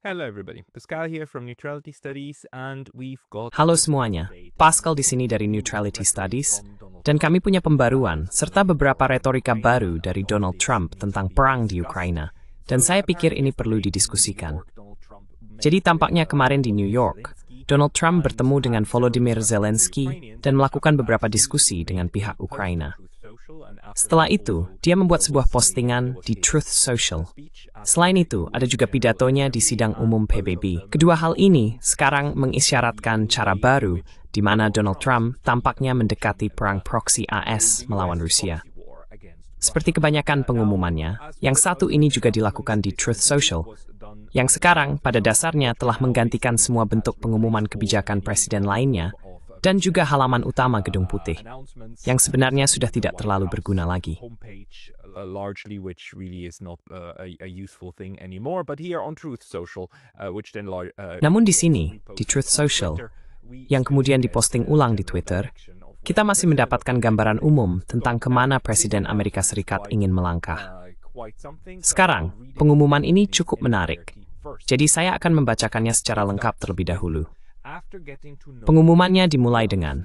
Hello everybody, Pascal here from Neutrality Studies and we've got... Halo semuanya, Pascal di sini dari Neutrality Studies, dan kami punya pembaruan serta beberapa retorika baru dari Donald Trump tentang perang di Ukraina, dan saya pikir ini perlu didiskusikan. Jadi tampaknya kemarin di New York, Donald Trump bertemu dengan Volodymyr Zelensky dan melakukan beberapa diskusi dengan pihak Ukraina. Setelah itu, dia membuat sebuah postingan di Truth Social. Selain itu, ada juga pidatonya di sidang umum PBB. Kedua hal ini sekarang mengisyaratkan cara baru di mana Donald Trump tampaknya mendekati perang proksi AS melawan Rusia. Seperti kebanyakan pengumumannya, yang satu ini juga dilakukan di Truth Social, yang sekarang pada dasarnya telah menggantikan semua bentuk pengumuman kebijakan presiden lainnya, dan juga halaman utama Gedung Putih, yang sebenarnya sudah tidak terlalu berguna lagi. Namun di sini, di Truth Social, yang kemudian diposting ulang di Twitter, kita masih mendapatkan gambaran umum tentang kemana Presiden Amerika Serikat ingin melangkah. Sekarang, pengumuman ini cukup menarik, jadi saya akan membacakannya secara lengkap terlebih dahulu. Pengumumannya dimulai dengan,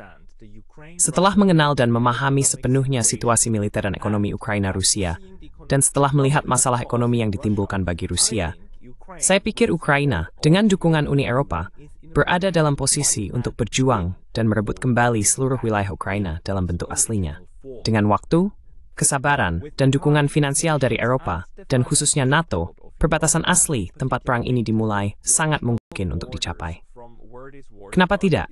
setelah mengenal dan memahami sepenuhnya situasi militer dan ekonomi Ukraina-Rusia, dan setelah melihat masalah ekonomi yang ditimbulkan bagi Rusia, saya pikir Ukraina, dengan dukungan Uni Eropa, berada dalam posisi untuk berjuang dan merebut kembali seluruh wilayah Ukraina dalam bentuk aslinya. Dengan waktu, kesabaran, dan dukungan finansial dari Eropa, dan khususnya NATO, perbatasan asli tempat perang ini dimulai sangat mungkin untuk dicapai. Kenapa tidak?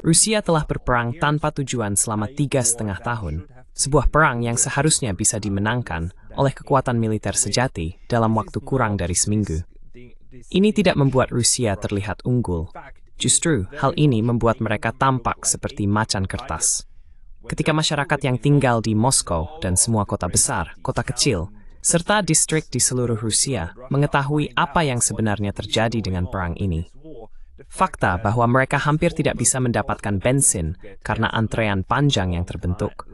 Rusia telah berperang tanpa tujuan selama 3,5 tahun, sebuah perang yang seharusnya bisa dimenangkan oleh kekuatan militer sejati dalam waktu kurang dari seminggu. Ini tidak membuat Rusia terlihat unggul. Justru, hal ini membuat mereka tampak seperti macan kertas. Ketika masyarakat yang tinggal di Moskow dan semua kota besar, kota kecil, serta distrik di seluruh Rusia mengetahui apa yang sebenarnya terjadi dengan perang ini. Fakta bahwa mereka hampir tidak bisa mendapatkan bensin karena antrean panjang yang terbentuk,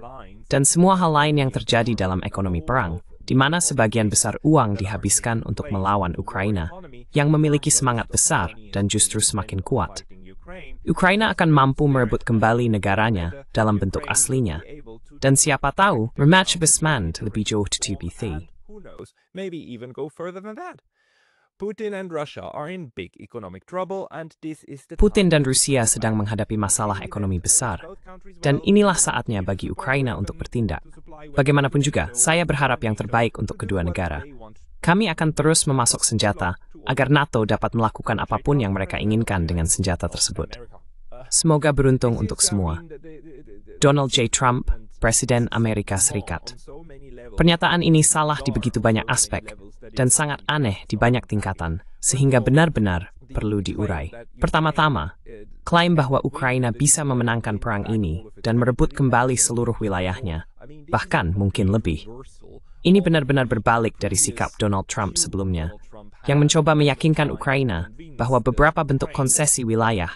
dan semua hal lain yang terjadi dalam ekonomi perang, di mana sebagian besar uang dihabiskan untuk melawan Ukraina, yang memiliki semangat besar dan justru semakin kuat. Ukraina akan mampu merebut kembali negaranya dalam bentuk aslinya, dan siapa tahu rematch Besmand lebih jauh to be. Who knows, maybe even go further than that. Putin and Russia are in big economic trouble and this is the Putin dan Rusia sedang menghadapi masalah ekonomi besar, dan inilah saatnya bagi Ukraina untuk bertindak. Bagaimanapun juga, saya berharap yang terbaik untuk kedua negara. Kami akan terus memasok senjata agar NATO dapat melakukan apapun yang mereka inginkan dengan senjata tersebut. Semoga beruntung untuk semua. Donald J. Trump, Presiden Amerika Serikat. Pernyataan ini salah di begitu banyak aspek dan sangat aneh di banyak tingkatan, sehingga benar-benar perlu diurai. Pertama-tama, klaim bahwa Ukraina bisa memenangkan perang ini dan merebut kembali seluruh wilayahnya, bahkan mungkin lebih. Ini benar-benar berbalik dari sikap Donald Trump sebelumnya, yang mencoba meyakinkan Ukraina bahwa beberapa bentuk konsesi wilayah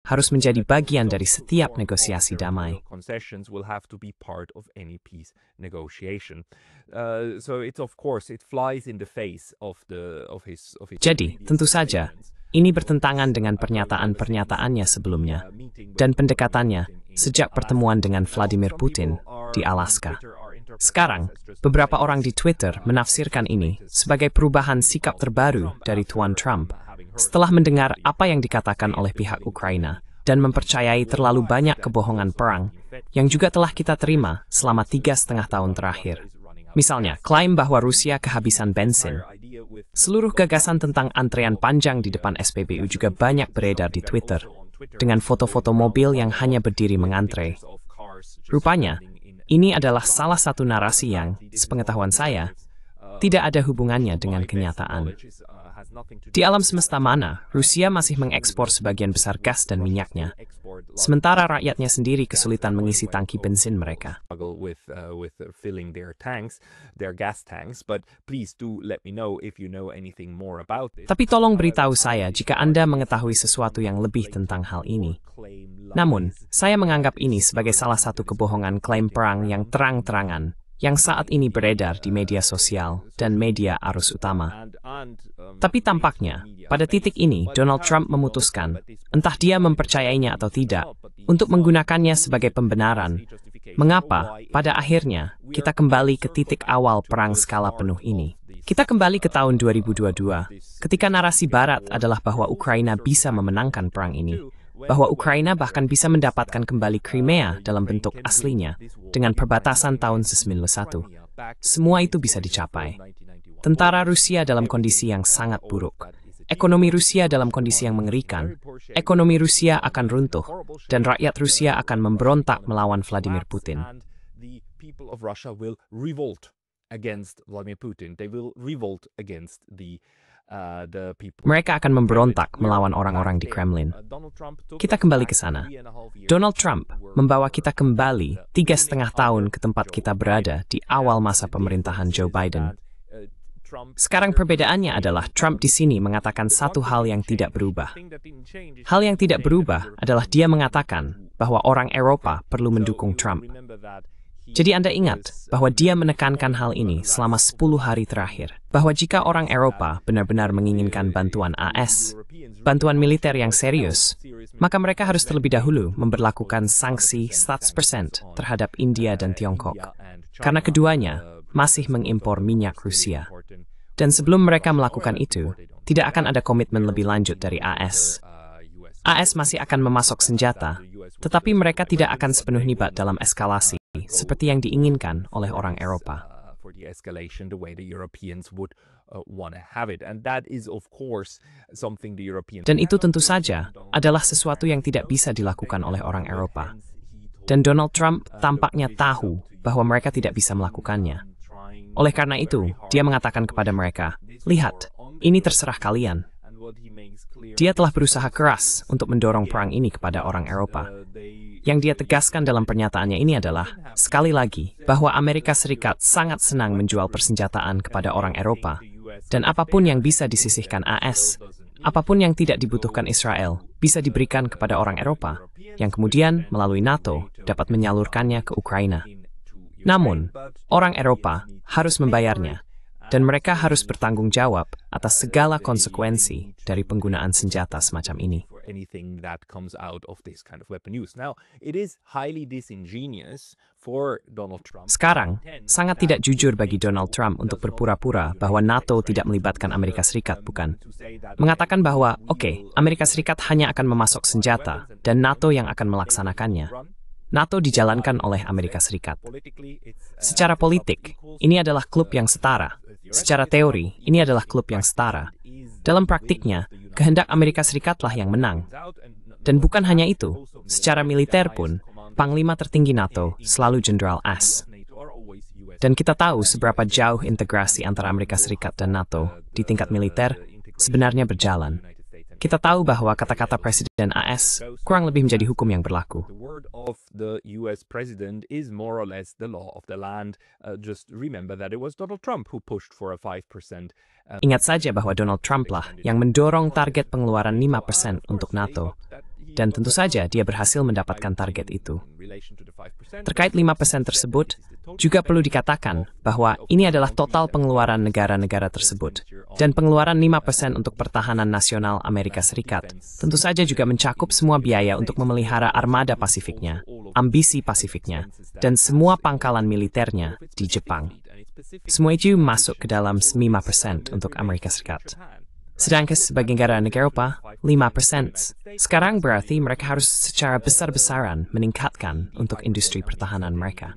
harus menjadi bagian dari setiap negosiasi damai. Jadi, tentu saja, ini bertentangan dengan pernyataan-pernyataannya sebelumnya dan pendekatannya sejak pertemuan dengan Vladimir Putin di Alaska. Sekarang, beberapa orang di Twitter menafsirkan ini sebagai perubahan sikap terbaru dari Tuan Trump setelah mendengar apa yang dikatakan oleh pihak Ukraina dan mempercayai terlalu banyak kebohongan perang yang juga telah kita terima selama 3,5 tahun terakhir. Misalnya, klaim bahwa Rusia kehabisan bensin. Seluruh gagasan tentang antrean panjang di depan SPBU juga banyak beredar di Twitter, dengan foto-foto mobil yang hanya berdiri mengantre. Rupanya, ini adalah salah satu narasi yang, sepengetahuan saya, tidak ada hubungannya dengan kenyataan. Di alam semesta mana, Rusia masih mengekspor sebagian besar gas dan minyaknya, sementara rakyatnya sendiri kesulitan mengisi tangki bensin mereka. Tapi tolong beritahu saya jika Anda mengetahui sesuatu yang lebih tentang hal ini. Namun, saya menganggap ini sebagai salah satu kebohongan klaim perang yang terang-terangan yang saat ini beredar di media sosial dan media arus utama. Tapi tampaknya, pada titik ini Donald Trump memutuskan, entah dia mempercayainya atau tidak, untuk menggunakannya sebagai pembenaran mengapa, pada akhirnya, kita kembali ke titik awal perang skala penuh ini. Kita kembali ke tahun 2022, ketika narasi Barat adalah bahwa Ukraina bisa memenangkan perang ini, bahwa Ukraina bahkan bisa mendapatkan kembali Crimea dalam bentuk aslinya, dengan perbatasan tahun 1991. Semua itu bisa dicapai. Tentara Rusia dalam kondisi yang sangat buruk. Ekonomi Rusia dalam kondisi yang mengerikan. Ekonomi Rusia akan runtuh, dan rakyat Rusia akan memberontak melawan Vladimir Putin. Mereka akan memberontak melawan orang-orang di Kremlin. Kita kembali ke sana. Donald Trump membawa kita kembali 3,5 tahun ke tempat kita berada di awal masa pemerintahan Joe Biden. Sekarang perbedaannya adalah Trump di sini mengatakan satu hal yang tidak berubah. Hal yang tidak berubah adalah dia mengatakan bahwa orang Eropa perlu mendukung Trump. Jadi Anda ingat bahwa dia menekankan hal ini selama 10 hari terakhir. Bahwa jika orang Eropa benar-benar menginginkan bantuan AS, bantuan militer yang serius, maka mereka harus terlebih dahulu memberlakukan sanksi 100% terhadap India dan Tiongkok. Karena keduanya masih mengimpor minyak Rusia. Dan sebelum mereka melakukan itu, tidak akan ada komitmen lebih lanjut dari AS. AS masih akan memasok senjata, tetapi mereka tidak akan sepenuhnya terlibat dalam eskalasi seperti yang diinginkan oleh orang Eropa. Dan itu tentu saja adalah sesuatu yang tidak bisa dilakukan oleh orang Eropa. Dan Donald Trump tampaknya tahu bahwa mereka tidak bisa melakukannya. Oleh karena itu, dia mengatakan kepada mereka, "Lihat, ini terserah kalian." Dia telah berusaha keras untuk mendorong perang ini kepada orang Eropa. Yang dia tegaskan dalam pernyataannya ini adalah, sekali lagi, bahwa Amerika Serikat sangat senang menjual persenjataan kepada orang Eropa. Dan apapun yang bisa disisihkan AS, apapun yang tidak dibutuhkan Israel, bisa diberikan kepada orang Eropa, yang kemudian melalui NATO dapat menyalurkannya ke Ukraina. Namun, orang Eropa harus membayarnya, dan mereka harus bertanggung jawab atas segala konsekuensi dari penggunaan senjata semacam ini. Sekarang, sangat tidak jujur bagi Donald Trump untuk berpura-pura bahwa NATO tidak melibatkan Amerika Serikat, bukan? Mengatakan bahwa, oke, Amerika Serikat hanya akan memasok senjata, dan NATO yang akan melaksanakannya. NATO dijalankan oleh Amerika Serikat. Secara politik, ini adalah klub yang setara. Secara teori, ini adalah klub yang setara. Dalam praktiknya, kehendak Amerika Serikatlah yang menang. Dan bukan hanya itu, secara militer pun, Panglima tertinggi NATO selalu Jenderal AS. Dan kita tahu seberapa jauh integrasi antara Amerika Serikat dan NATO di tingkat militer sebenarnya berjalan. Kita tahu bahwa kata-kata Presiden AS kurang lebih menjadi hukum yang berlaku. Ingat saja bahwa Donald Trump lah yang mendorong target pengeluaran 5% untuk NATO. Dan tentu saja dia berhasil mendapatkan target itu. Terkait 5% tersebut, juga perlu dikatakan bahwa ini adalah total pengeluaran negara-negara tersebut. Dan pengeluaran 5% untuk pertahanan nasional Amerika Serikat tentu saja juga mencakup semua biaya untuk memelihara armada Pasifiknya, ambisi Pasifiknya, dan semua pangkalan militernya di Jepang. Semua itu masuk ke dalam 5% untuk Amerika Serikat. Sedangkan sebagai negara Eropa, 5%. Sekarang berarti mereka harus secara besar-besaran meningkatkan untuk industri pertahanan mereka.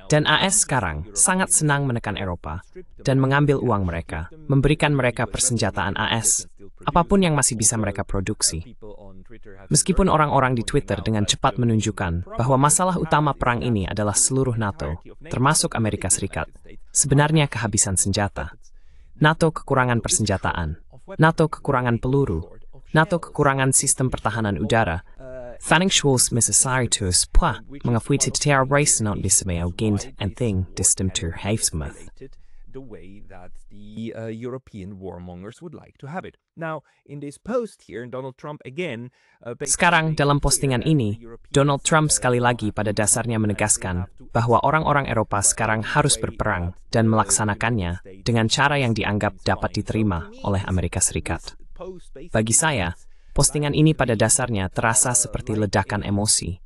Dan AS sekarang sangat senang menekan Eropa dan mengambil uang mereka, memberikan mereka persenjataan AS, apapun yang masih bisa mereka produksi. Meskipun orang-orang di Twitter dengan cepat menunjukkan bahwa masalah utama perang ini adalah seluruh NATO, termasuk Amerika Serikat, sebenarnya kehabisan senjata. NATO kekurangan persenjataan, NATO kekurangan peluru, NATO kekurangan sistem pertahanan udara. Fanning Schwarz misesaritus pwa mengakui tidak reisen not dismay au gint and thing distem ter havesmuth. the way that the European warmongers would like to have it. Now, in this post here, Donald Trump again Sekarang, dalam postingan ini, Donald Trump sekali lagi pada dasarnya menegaskan bahwa orang-orang Eropa sekarang harus berperang dan melaksanakannya dengan cara yang dianggap dapat diterima oleh Amerika Serikat. Bagi saya, postingan ini pada dasarnya terasa seperti ledakan emosi,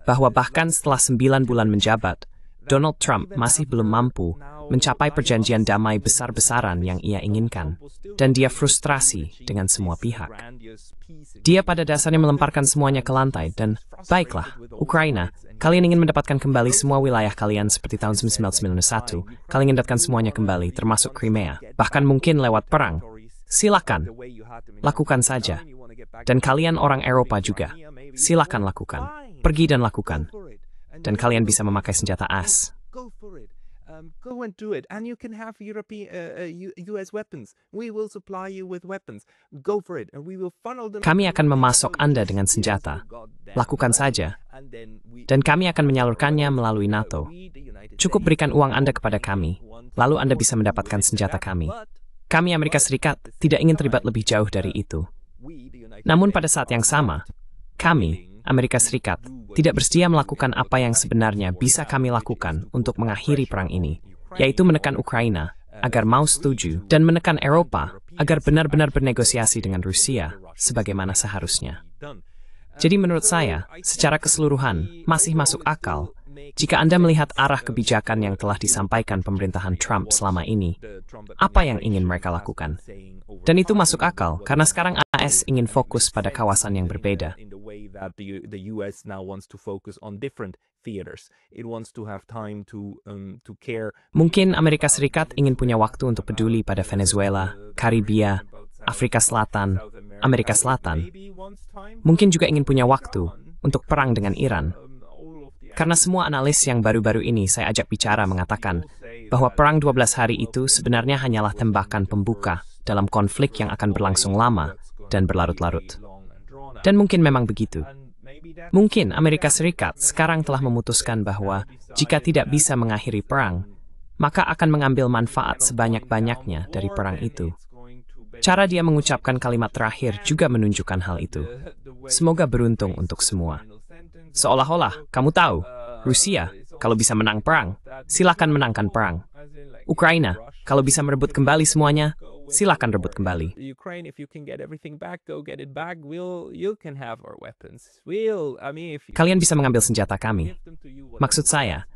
bahwa bahkan setelah 9 bulan menjabat, Donald Trump masih belum mampu mencapai perjanjian damai besar-besaran yang ia inginkan, dan dia frustrasi dengan semua pihak. Dia pada dasarnya melemparkan semuanya ke lantai, dan baiklah, Ukraina, kalian ingin mendapatkan kembali semua wilayah kalian seperti tahun 1991, kalian ingin mendapatkan semuanya kembali, termasuk Crimea, bahkan mungkin lewat perang. Silakan, lakukan saja. Dan kalian orang Eropa juga, silakan lakukan, pergi dan lakukan. Dan kalian bisa memakai senjata as. Go and do it, and you can have European US weapons. We will supply you with weapons. Go for it, and we will funnel them. Kami akan memasok Anda dengan senjata. Lakukan saja. Dan kami akan menyalurkannya melalui NATO. Cukup berikan uang Anda kepada kami, lalu Anda bisa mendapatkan senjata kami. Kami Amerika Serikat tidak ingin terlibat lebih jauh dari itu. Namun pada saat yang sama, kami, Amerika Serikat, tidak bersedia melakukan apa yang sebenarnya bisa kami lakukan untuk mengakhiri perang ini, yaitu menekan Ukraina agar mau setuju dan menekan Eropa agar benar-benar bernegosiasi dengan Rusia sebagaimana seharusnya. Jadi menurut saya, secara keseluruhan, masih masuk akal jika Anda melihat arah kebijakan yang telah disampaikan pemerintahan Trump selama ini, apa yang ingin mereka lakukan. Dan itu masuk akal, karena sekarang AS ingin fokus pada kawasan yang berbeda. Mungkin Amerika Serikat ingin punya waktu untuk peduli pada Venezuela, Karibia, Afrika Selatan, Amerika Selatan. Mungkin juga ingin punya waktu untuk perang dengan Iran. Karena semua analis yang baru-baru ini saya ajak bicara mengatakan bahwa perang 12 hari itu sebenarnya hanyalah tembakan pembuka dalam konflik yang akan berlangsung lama dan berlarut-larut. Dan mungkin memang begitu. Mungkin Amerika Serikat sekarang telah memutuskan bahwa jika tidak bisa mengakhiri perang, maka akan mengambil manfaat sebanyak-banyaknya dari perang itu. Cara dia mengucapkan kalimat terakhir juga menunjukkan hal itu. Semoga beruntung untuk semua. Seolah-olah, kamu tahu, Rusia, kalau bisa menang perang, silakan menangkan perang. Ukraina, kalau bisa merebut kembali semuanya, silakan rebut kembali. Kalian bisa mengambil senjata kami. Maksud saya,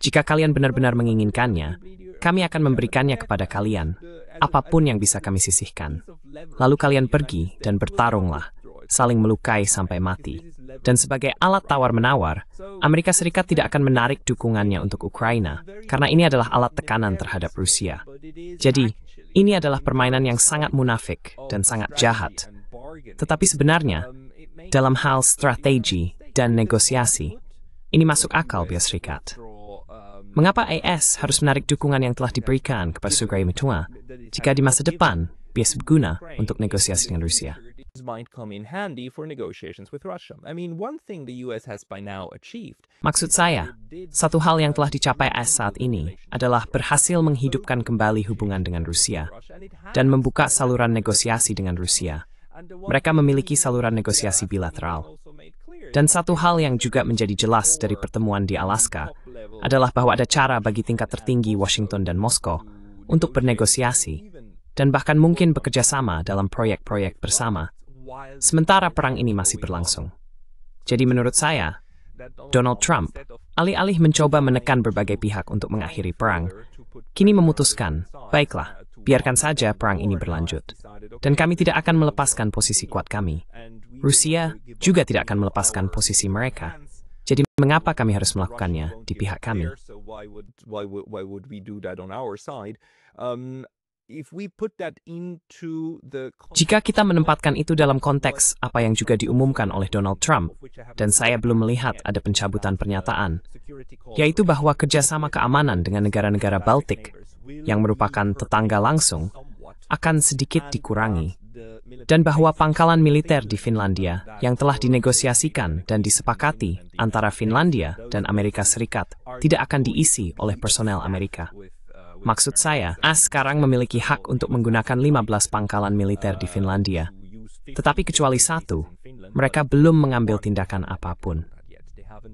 jika kalian benar-benar menginginkannya, kami akan memberikannya kepada kalian, apapun yang bisa kami sisihkan. Lalu kalian pergi dan bertarunglah, saling melukai sampai mati. Dan sebagai alat tawar-menawar, Amerika Serikat tidak akan menarik dukungannya untuk Ukraina, karena ini adalah alat tekanan terhadap Rusia. Jadi, ini adalah permainan yang sangat munafik dan sangat jahat. Tetapi sebenarnya, dalam hal strategi dan negosiasi, ini masuk akal bias Serikat. Mengapa AS harus menarik dukungan yang telah diberikan kepada Sugai Mitua, jika di masa depan bias berguna untuk negosiasi dengan Rusia? Maksud saya, satu hal yang telah dicapai AS saat ini adalah berhasil menghidupkan kembali hubungan dengan Rusia dan membuka saluran negosiasi dengan Rusia. Mereka memiliki saluran negosiasi bilateral. Dan satu hal yang juga menjadi jelas dari pertemuan di Alaska adalah bahwa ada cara bagi tingkat tertinggi Washington dan Moskow untuk bernegosiasi dan bahkan mungkin bekerja sama dalam proyek-proyek bersama, sementara perang ini masih berlangsung. Jadi menurut saya, Donald Trump, alih-alih mencoba menekan berbagai pihak untuk mengakhiri perang, kini memutuskan, baiklah, biarkan saja perang ini berlanjut. Dan kami tidak akan melepaskan posisi kuat kami. Rusia juga tidak akan melepaskan posisi mereka. Jadi mengapa kami harus melakukannya di pihak kami? Jika kita menempatkan itu dalam konteks apa yang juga diumumkan oleh Donald Trump, dan saya belum melihat ada pencabutan pernyataan, yaitu bahwa kerjasama keamanan dengan negara-negara Baltik, yang merupakan tetangga langsung, akan sedikit dikurangi, dan bahwa pangkalan militer di Finlandia yang telah dinegosiasikan dan disepakati antara Finlandia dan Amerika Serikat tidak akan diisi oleh personel Amerika. Maksud saya, AS sekarang memiliki hak untuk menggunakan 15 pangkalan militer di Finlandia. Tetapi kecuali satu, mereka belum mengambil tindakan apapun.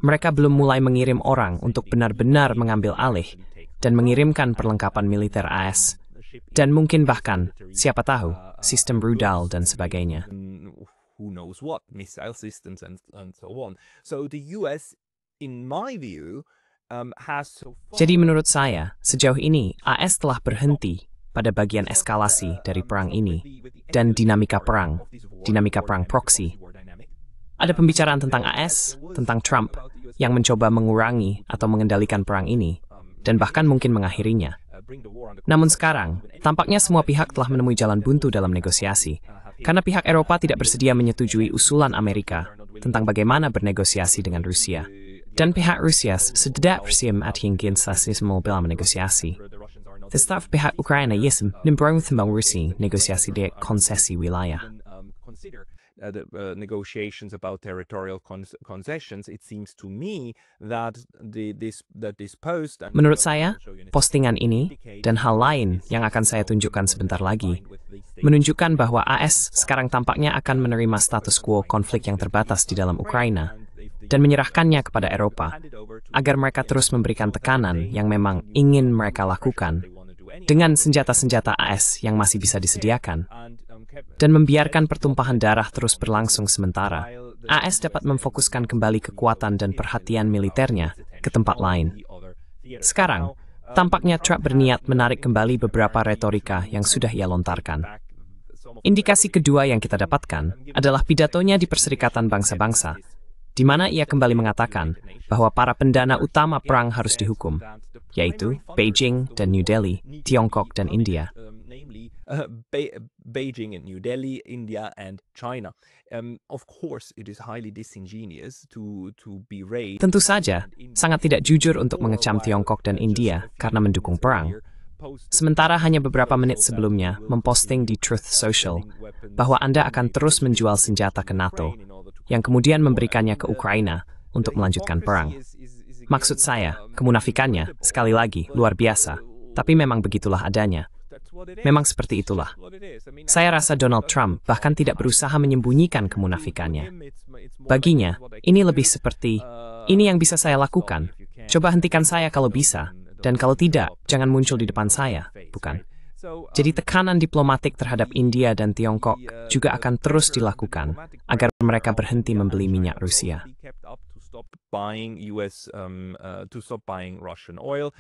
Mereka belum mulai mengirim orang untuk benar-benar mengambil alih dan mengirimkan perlengkapan militer AS. Dan mungkin bahkan, siapa tahu, sistem rudal dan sebagainya. Who knows what, missile systems and so on. So the US, in my view, has so far... Jadi menurut saya, sejauh ini AS telah berhenti pada bagian eskalasi dari perang ini dan dinamika perang proksi. Ada pembicaraan tentang AS, tentang Trump, yang mencoba mengurangi atau mengendalikan perang ini, dan bahkan mungkin mengakhirinya. Namun sekarang, tampaknya semua pihak telah menemui jalan buntu dalam negosiasi, karena pihak Eropa tidak bersedia menyetujui usulan Amerika tentang bagaimana bernegosiasi dengan Rusia. Dan pihak Rusia tidak bersedia mengakhiri dalam negosiasi. Tetap pihak Ukraina membangun tembang Rusia negosiasi di konsesi wilayah. Negotiations about territorial concessions, it seems to me that this post... Menurut saya, postingan ini dan hal lain yang akan saya tunjukkan sebentar lagi menunjukkan bahwa AS sekarang tampaknya akan menerima status quo konflik yang terbatas di dalam Ukraina dan menyerahkannya kepada Eropa agar mereka terus memberikan tekanan yang memang ingin mereka lakukan dengan senjata-senjata AS yang masih bisa disediakan dan membiarkan pertumpahan darah terus berlangsung sementara. AS dapat memfokuskan kembali kekuatan dan perhatian militernya ke tempat lain. Sekarang, tampaknya Trump berniat menarik kembali beberapa retorika yang sudah ia lontarkan. Indikasi kedua yang kita dapatkan adalah pidatonya di Perserikatan Bangsa-Bangsa, di mana ia kembali mengatakan bahwa para pendana utama perang harus dihukum, yaitu Beijing dan New Delhi, Tiongkok dan India. Beijing and New Delhi, India and China. Of course, it is highly disingenuous to berate. Tentu saja, sangat tidak jujur untuk mengecam Tiongkok dan India karena mendukung perang. Sementara hanya beberapa menit sebelumnya memposting di Truth Social bahwa Anda akan terus menjual senjata ke NATO, yang kemudian memberikannya ke Ukraina untuk melanjutkan perang. Maksud saya, kemunafikannya, sekali lagi, luar biasa. Tapi memang begitulah adanya. Memang seperti itulah. Saya rasa Donald Trump bahkan tidak berusaha menyembunyikan kemunafikannya. Baginya, ini lebih seperti, ini yang bisa saya lakukan. Coba hentikan saya kalau bisa. Dan kalau tidak, jangan muncul di depan saya, bukan? Jadi tekanan diplomatik terhadap India dan Tiongkok juga akan terus dilakukan agar mereka berhenti membeli minyak Rusia. Stop buying Russian oil.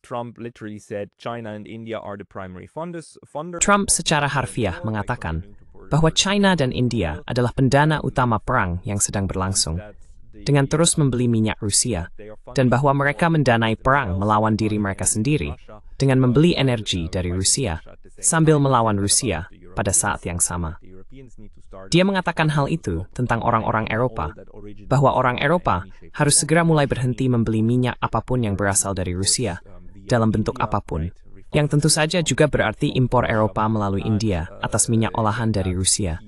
Trump literally said China and India are the primary funders. Trump secara harfiah mengatakan bahwa China dan India adalah pendana utama perang yang sedang berlangsung dengan terus membeli minyak Rusia, dan bahwa mereka mendanai perang melawan diri mereka sendiri dengan membeli energi dari Rusia sambil melawan Rusia pada saat yang sama. Dia mengatakan hal itu tentang orang-orang Eropa, bahwa orang Eropa harus segera mulai berhenti membeli minyak apapun yang berasal dari Rusia, dalam bentuk apapun, yang tentu saja juga berarti impor Eropa melalui India atas minyak olahan dari Rusia.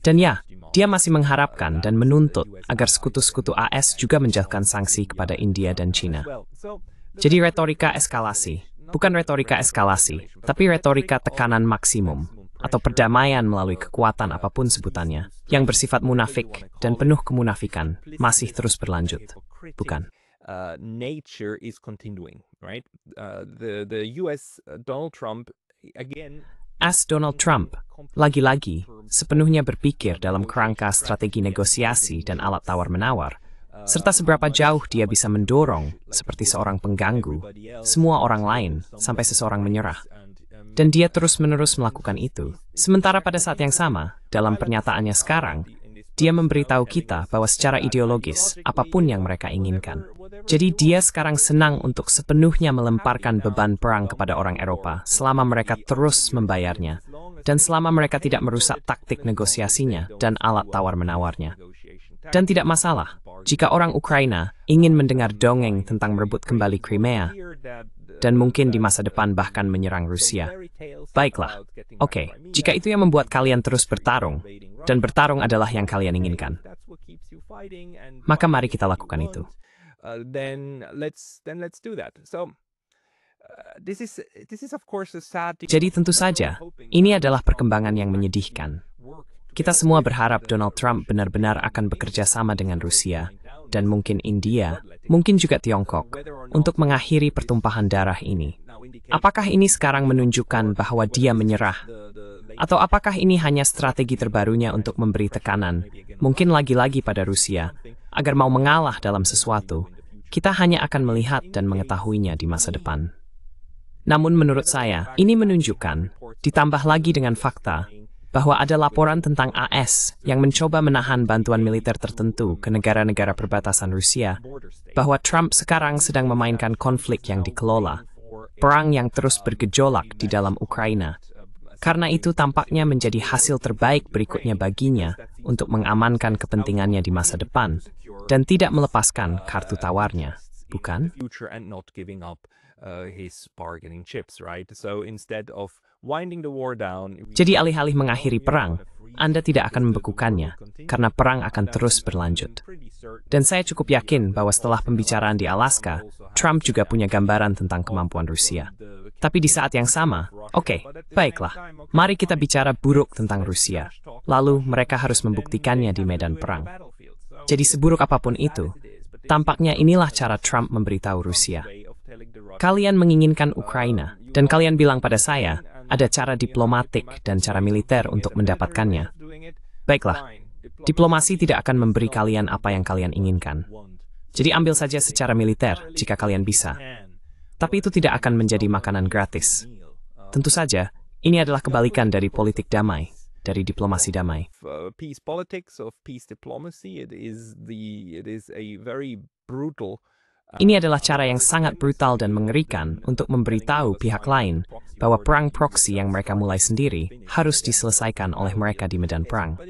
Dan ya, dia masih mengharapkan dan menuntut agar sekutu-sekutu AS juga menjatuhkan sanksi kepada India dan China. Jadi retorika eskalasi, bukan retorika eskalasi, tapi retorika tekanan maksimum, atau perdamaian melalui kekuatan apapun sebutannya, yang bersifat munafik dan penuh kemunafikan, masih terus berlanjut, bukan? Nature is continuing, right? The US Donald Trump again. As Donald Trump, lagi-lagi, sepenuhnya berpikir dalam kerangka strategi negosiasi dan alat tawar-menawar, serta seberapa jauh dia bisa mendorong, seperti seorang pengganggu, semua orang lain, sampai seseorang menyerah. Dan dia terus-menerus melakukan itu. Sementara pada saat yang sama, dalam pernyataannya sekarang, dia memberitahu kita bahwa secara ideologis, apapun yang mereka inginkan. Jadi dia sekarang senang untuk sepenuhnya melemparkan beban perang kepada orang Eropa selama mereka terus membayarnya, dan selama mereka tidak merusak taktik negosiasinya dan alat tawar-menawarnya. Dan tidak masalah, jika orang Ukraina ingin mendengar dongeng tentang merebut kembali Crimea, dan mungkin di masa depan bahkan menyerang Rusia. Baiklah, oke, jika itu yang membuat kalian terus bertarung, dan bertarung adalah yang kalian inginkan, maka mari kita lakukan itu. Then let's do that. So Jadi tentu saja, ini adalah perkembangan yang menyedihkan. Kita semua berharap Donald Trump benar-benar akan bekerja sama dengan Rusia, dan mungkin India, mungkin juga Tiongkok, untuk mengakhiri pertumpahan darah ini. Apakah ini sekarang menunjukkan bahwa dia menyerah? Atau apakah ini hanya strategi terbarunya untuk memberi tekanan, mungkin lagi-lagi pada Rusia, agar mau mengalah dalam sesuatu? Kita hanya akan melihat dan mengetahuinya di masa depan. Namun menurut saya, ini menunjukkan, ditambah lagi dengan fakta, bahwa ada laporan tentang AS yang mencoba menahan bantuan militer tertentu ke negara-negara perbatasan Rusia, bahwa Trump sekarang sedang memainkan konflik yang dikelola, perang yang terus bergejolak di dalam Ukraina. Karena itu tampaknya menjadi hasil terbaik berikutnya baginya untuk mengamankan kepentingannya di masa depan, dan tidak melepaskan kartu tawarnya, bukan? Jadi alih-alih mengakhiri perang, Anda tidak akan membekukannya, karena perang akan terus berlanjut. Dan saya cukup yakin bahwa setelah pembicaraan di Alaska, Trump juga punya gambaran tentang kemampuan Rusia. Tapi di saat yang sama, oke, baiklah, mari kita bicara buruk tentang Rusia. Lalu mereka harus membuktikannya di medan perang. Jadi seburuk apapun itu, tampaknya inilah cara Trump memberitahu Rusia. Kalian menginginkan Ukraina, dan kalian bilang pada saya, ada cara diplomatik dan cara militer untuk mendapatkannya. Baiklah, diplomasi tidak akan memberi kalian apa yang kalian inginkan. Jadi ambil saja secara militer jika kalian bisa. Tapi itu tidak akan menjadi makanan gratis. Tentu saja, ini adalah kebalikan dari politik damai, dari diplomasi damai. Ini adalah cara yang sangat brutal dan mengerikan untuk memberitahu pihak lain bahwa perang proksi yang mereka mulai sendiri harus diselesaikan oleh mereka di medan perang.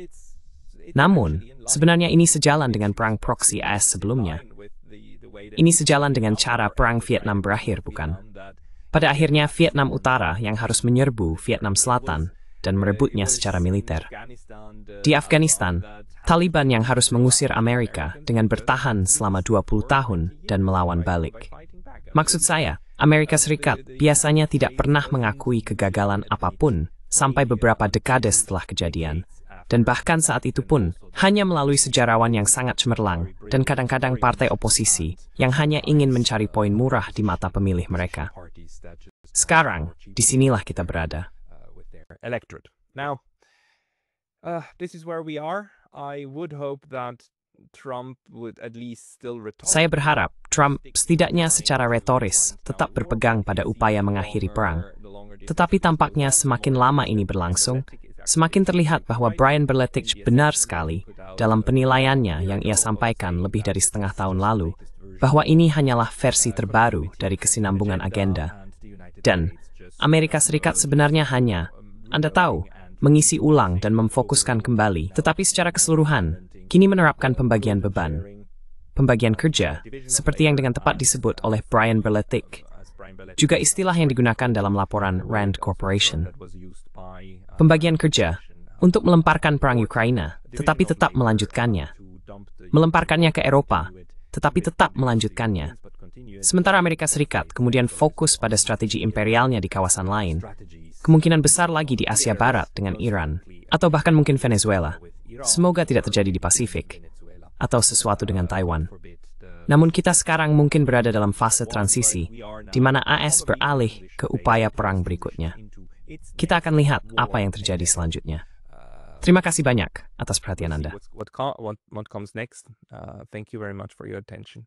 Namun, sebenarnya ini sejalan dengan perang proksi AS sebelumnya. Ini sejalan dengan cara perang Vietnam berakhir, bukan? Pada akhirnya, Vietnam Utara yang harus menyerbu Vietnam Selatan dan merebutnya secara militer. Di Afghanistan, Taliban yang harus mengusir Amerika dengan bertahan selama 20 tahun dan melawan balik. Maksud saya, Amerika Serikat biasanya tidak pernah mengakui kegagalan apapun sampai beberapa dekade setelah kejadian. Dan bahkan saat itu pun, hanya melalui sejarawan yang sangat cemerlang dan kadang-kadang partai oposisi yang hanya ingin mencari poin murah di mata pemilih mereka. Sekarang, disinilah kita berada. Saya berharap Trump setidaknya secara retoris tetap berpegang pada upaya mengakhiri perang. Tetapi tampaknya semakin lama ini berlangsung, semakin terlihat bahwa Brian Berletich benar sekali dalam penilaiannya yang ia sampaikan lebih dari setengah tahun lalu, bahwa ini hanyalah versi terbaru dari kesinambungan agenda. Dan Amerika Serikat sebenarnya hanya, Anda tahu, mengisi ulang dan memfokuskan kembali, tetapi secara keseluruhan, kini menerapkan pembagian beban. Pembagian kerja, seperti yang dengan tepat disebut oleh Brian Berletich, juga istilah yang digunakan dalam laporan Rand Corporation. Pembagian kerja untuk melemparkan perang Ukraina, tetapi tetap melanjutkannya. Melemparkannya ke Eropa, tetapi tetap melanjutkannya. Sementara Amerika Serikat kemudian fokus pada strategi imperialnya di kawasan lain. Kemungkinan besar lagi di Asia Barat dengan Iran, atau bahkan mungkin Venezuela. Semoga tidak terjadi di Pasifik, atau sesuatu dengan Taiwan. Namun kita sekarang mungkin berada dalam fase transisi, di mana AS beralih ke upaya perang berikutnya. Kita akan lihat apa yang terjadi selanjutnya. Terima kasih banyak atas perhatian Anda. What comes next? Thank you very much for your attention.